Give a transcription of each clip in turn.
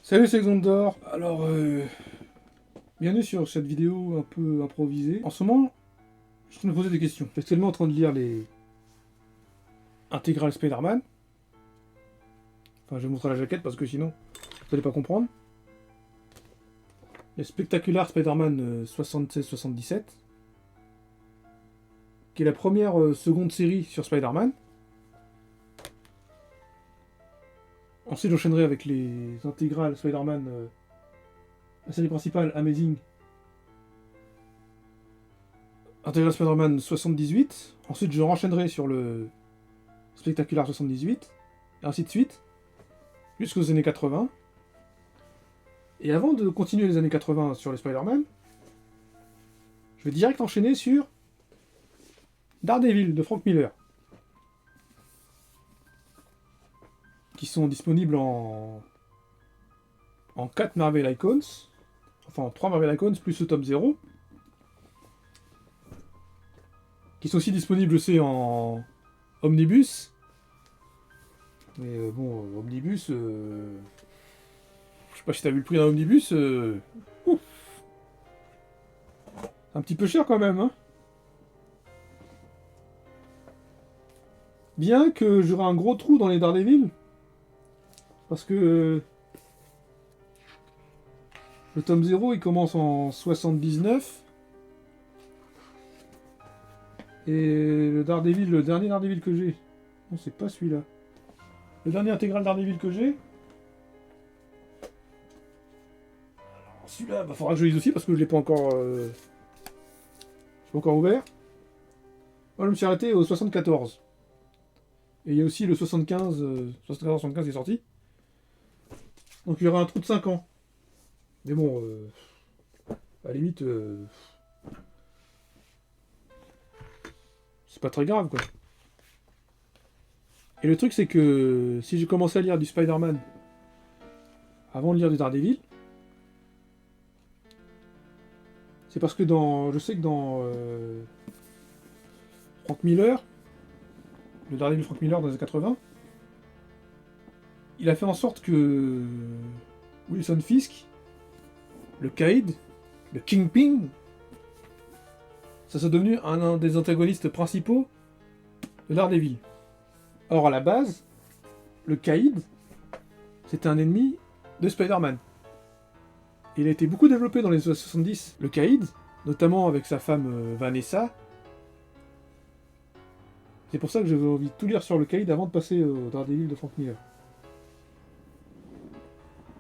Salut, c'est Xandor. Alors, bienvenue sur cette vidéo un peu improvisée. En ce moment, je suis en train de me poser des questions. Je suis actuellement en train de lire les intégrales Spider-Man. Enfin, je vais vous montrer la jaquette parce que sinon, vous n'allez pas comprendre. Il y a Spectacular Spider-Man 76-77, qui est la première seconde série sur Spider-Man. Ensuite, j'enchaînerai avec les intégrales Spider-Man, la série principale Amazing, intégrale Spider-Man 78. Ensuite, je renchaînerai sur le Spectacular 78, et ainsi de suite, jusqu'aux années 80. Et avant de continuer les années 80 sur les Spider-Man, je vais direct enchaîner sur Daredevil de Frank Miller, qui sont disponibles en 4 Marvel Icons, enfin en 3 Marvel Icons plus le tome 0, qui sont aussi disponibles aussi en Omnibus. Mais bon, Omnibus, je sais pas si t'as vu le prix d'un Omnibus, ouf, un petit peu cher quand même, hein. Bien que j'aurai un gros trou dans les Daredevil, parce que le tome 0 il commence en 79, et le Daredevil, le dernier Daredevil que j'ai, non c'est pas celui-là, le dernier intégral Daredevil que j'ai, celui-là, bah faudra que je le lise aussi parce que je l'ai pas encore, pas encore ouvert. Moi je me suis arrêté au 74. Et il y a aussi le 75, 74-75 qui est sorti. Donc il y aura un trou de 5 ans. Mais bon, à la limite, c'est pas très grave quoi. Et le truc c'est que si j'ai commencé à lire du Spider-Man avant de lire du Daredevil, c'est parce que je sais que dans Frank Miller, le Daredevil Frank Miller dans les années 80, il a fait en sorte que Wilson Fisk, le Caïd, le Kingpin, ça soit devenu un des antagonistes principaux de Daredevil. Or, à la base, le Caïd, c'était un ennemi de Spider-Man. Il a été beaucoup développé dans les années 70, le Caïd, notamment avec sa femme Vanessa. C'est pour ça que j'avais envie de tout lire sur le Caïd avant de passer au Daredevil de Frank Miller.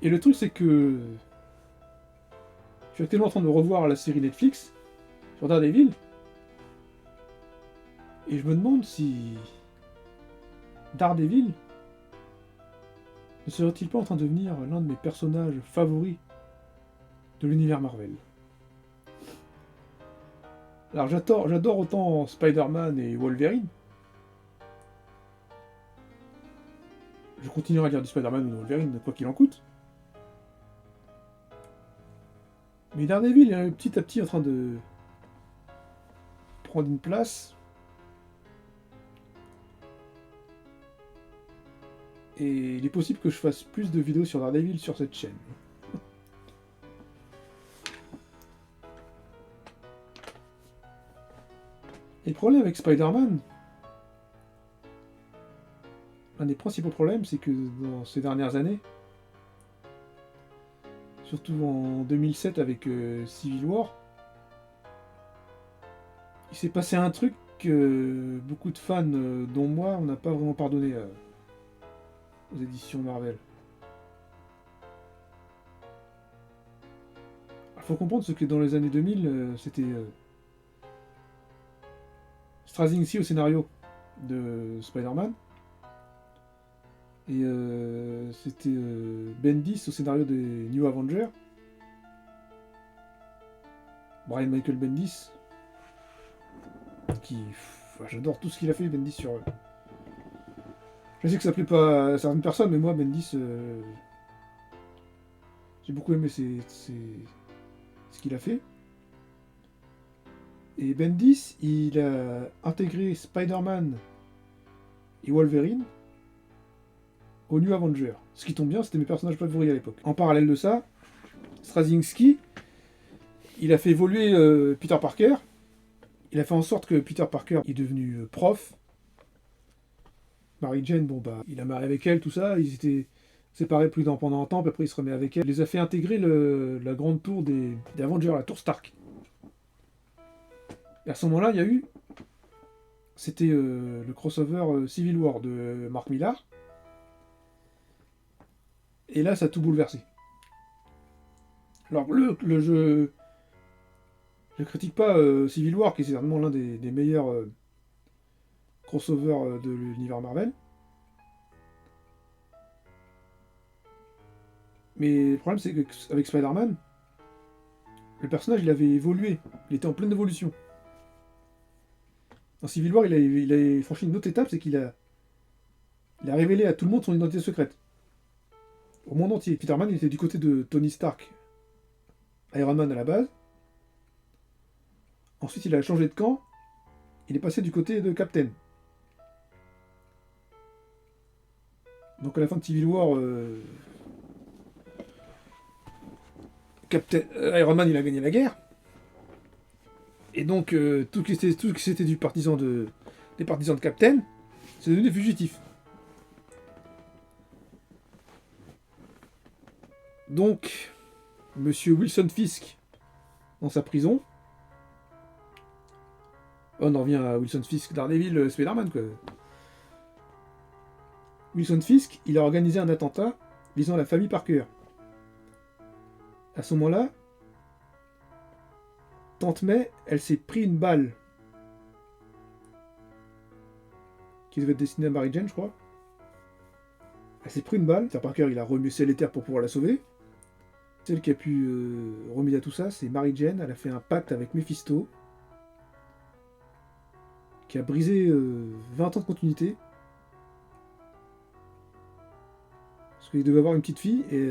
Et le truc, c'est que je suis actuellement en train de revoir la série Netflix sur Daredevil, et je me demande si Daredevil ne serait-il pas en train de devenir l'un de mes personnages favoris de l'univers Marvel. Alors j'adore autant Spider-Man et Wolverine. Je continuerai à lire du Spider-Man ou de Wolverine, quoi qu'il en coûte. Mais Daredevil est petit à petit en train de prendre une place. Et il est possible que je fasse plus de vidéos sur Daredevil sur cette chaîne. Et le problème avec Spider-Man, l'un des principaux problèmes, c'est que dans ces dernières années, surtout en 2007 avec Civil War, il s'est passé un truc que beaucoup de fans, dont moi, on n'a pas vraiment pardonné aux éditions Marvel. Il faut comprendre ce que dans les années 2000, c'était Straczynski au scénario de Spider-Man, et c'était Bendis au scénario des New Avengers. Brian Michael Bendis, qui... j'adore tout ce qu'il a fait, Bendis, sur... Je sais que ça plaît pas à certaines personnes, mais moi, Bendis, j'ai beaucoup aimé ce qu'il a fait. Et Bendis, il a intégré Spider-Man et Wolverine aux New Avengers. Ce qui tombe bien, c'était mes personnages favoris à l'époque. En parallèle de ça, Straczynski, il a fait évoluer Peter Parker. Il a fait en sorte que Peter Parker est devenu prof. Mary Jane, bon bah, il a marié avec elle, tout ça. Ils étaient séparés pendant un temps, puis après il se remet avec elle. Il les a fait intégrer la grande tour des Avengers, la tour Stark. Et à ce moment-là, il y a eu... C'était le crossover Civil War de Mark Millar. Et là, ça a tout bouleversé. Alors, le jeu... Je critique pas Civil War, qui est certainement l'un des meilleurs crossovers de l'univers Marvel. Mais le problème, c'est qu'avec Spider-Man, le personnage, il avait évolué. Il était en pleine évolution. Dans Civil War, il a franchi une autre étape, c'est qu'il a révélé à tout le monde son identité secrète. Au monde entier. Peter Man, il était du côté de Tony Stark, Iron Man à la base. Ensuite, il a changé de camp. Il est passé du côté de Captain. Donc à la fin de Civil War, Iron Man, il a gagné la guerre. Et donc, tout ce qui c'était des partisans de Captain, c'est devenu des fugitifs. Donc, Monsieur Wilson Fisk, dans sa prison, on en revient à Wilson Fisk, Daredevil, Spider-Man, quoi. Wilson Fisk, il a organisé un attentat visant la famille Parker. À ce moment-là, Tante May, elle s'est pris une balle qui devait être destinée à Mary Jane, je crois. Elle s'est pris une balle. Peter Parker, il a remué ciel et terre pour pouvoir la sauver. Celle qui a pu remédier à tout ça, c'est Mary Jane. Elle a fait un pacte avec Mephisto qui a brisé 20 ans de continuité. Parce qu'il devait avoir une petite fille et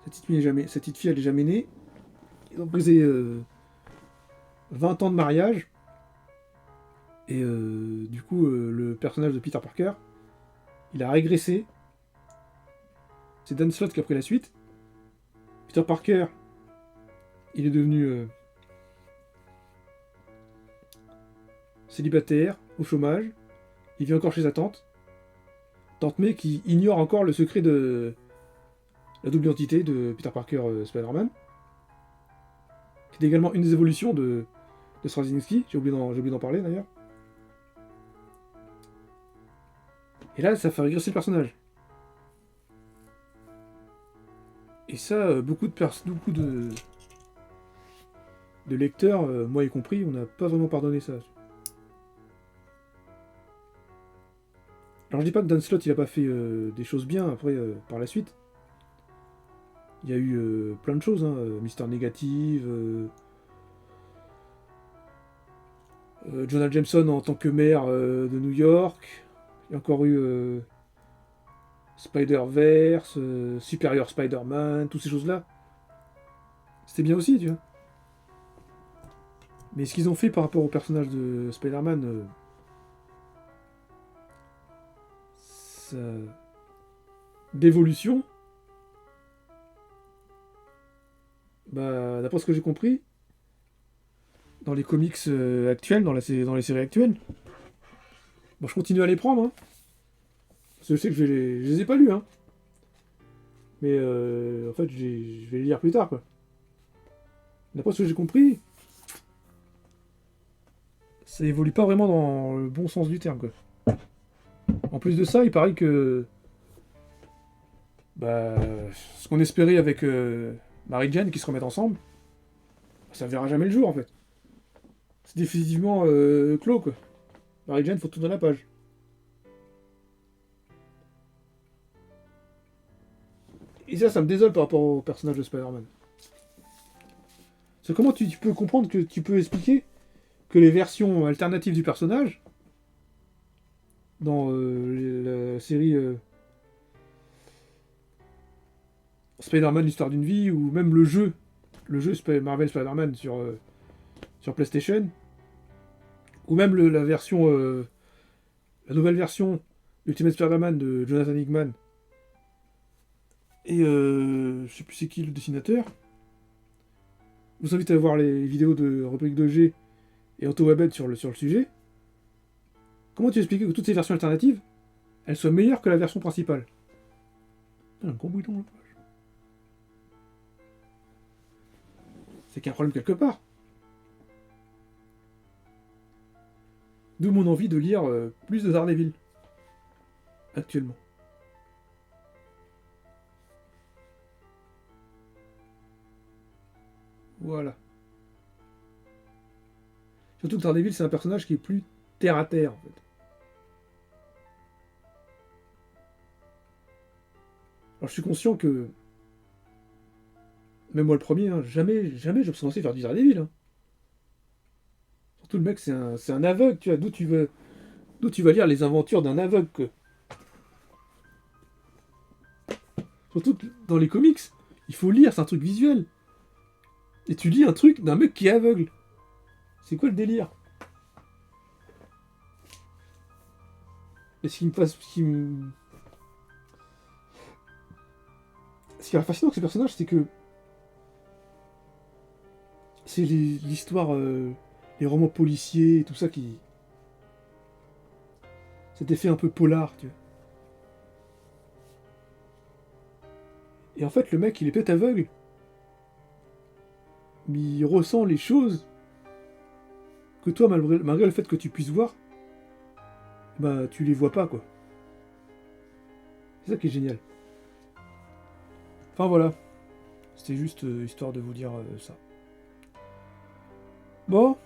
cette petite fille, elle n'est jamais née. Ils ont brisé 20 ans de mariage. Et du coup, le personnage de Peter Parker, il a régressé. C'est Dan Slott qui a pris la suite. Peter Parker, il est devenu célibataire, au chômage. Il vit encore chez sa tante. Tante May qui ignore encore le secret de la double identité de Peter Parker Spider-Man. C'est également une des évolutions de Straczynski. J'ai oublié d'en parler d'ailleurs. Et là, ça fait régresser le personnage. Et ça, beaucoup de lecteurs, moi y compris, on n'a pas vraiment pardonné ça. Alors je dis pas que Dan Slott il a pas fait des choses bien après par la suite. Il y a eu plein de choses, hein, Mister Négative, Jonah Jameson en tant que maire de New York. Il y a encore eu Spider-Verse, Superior Spider-Man, toutes ces choses-là. C'était bien aussi, tu vois. Mais ce qu'ils ont fait par rapport au personnage de Spider-Man, d'évolution, bah, d'après ce que j'ai compris, dans les comics actuels, dans les séries actuelles, bon, je continue à les prendre, hein. Parce que je sais que je les ai pas lus, hein. Mais en fait, je vais les lire plus tard, quoi. D'après ce que j'ai compris, ça évolue pas vraiment dans le bon sens du terme, quoi. En plus de ça, il paraît que bah, ce qu'on espérait avec Mary Jane qui se remettent ensemble, ça verra jamais le jour en fait. C'est définitivement clos quoi. Mary Jane, faut tourner la page. Et ça me désole par rapport au personnage de Spider-Man. C'est comment tu peux comprendre que tu peux expliquer que les versions alternatives du personnage dans la série Spider-Man, l'histoire d'une vie, ou même le jeu Marvel Spider-Man sur PlayStation, ou même la nouvelle version Ultimate Spider-Man de Jonathan Hickman. Et je sais plus c'est qui le dessinateur. Je vous invite à voir les vidéos de Republic de G et AutoWebhead sur le sujet. Comment tu expliques que toutes ces versions alternatives, elles soient meilleures que la version principale? Un gros bouton, là. C'est qu'il y a un problème quelque part. D'où mon envie de lire plus de Daredevil. Actuellement. Voilà. Surtout que Daredevil, c'est un personnage qui est plus terre à terre, en fait. Alors je suis conscient que, même moi le premier, hein, jamais je me serais lancé faire du Daredevil. Hein. Surtout le mec, c'est un aveugle, tu vois. D'où tu vas lire les aventures d'un aveugle, quoi. Surtout que dans les comics, il faut lire, c'est un truc visuel. Et tu lis un truc d'un mec qui est aveugle. C'est quoi le délire? Et ce qui me passe. Ce qui est fascinant avec ce personnage, c'est que. C'est l'histoire. Les romans policiers et tout ça qui. Cet effet un peu polar, tu vois. Et en fait, le mec, il est peut-être aveugle. Mais il ressent les choses que toi, malgré le fait que tu puisses voir, bah tu les vois pas, quoi. C'est ça qui est génial. Enfin voilà, c'était juste histoire de vous dire ça. Bon,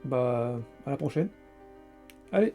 bah à la prochaine. Allez.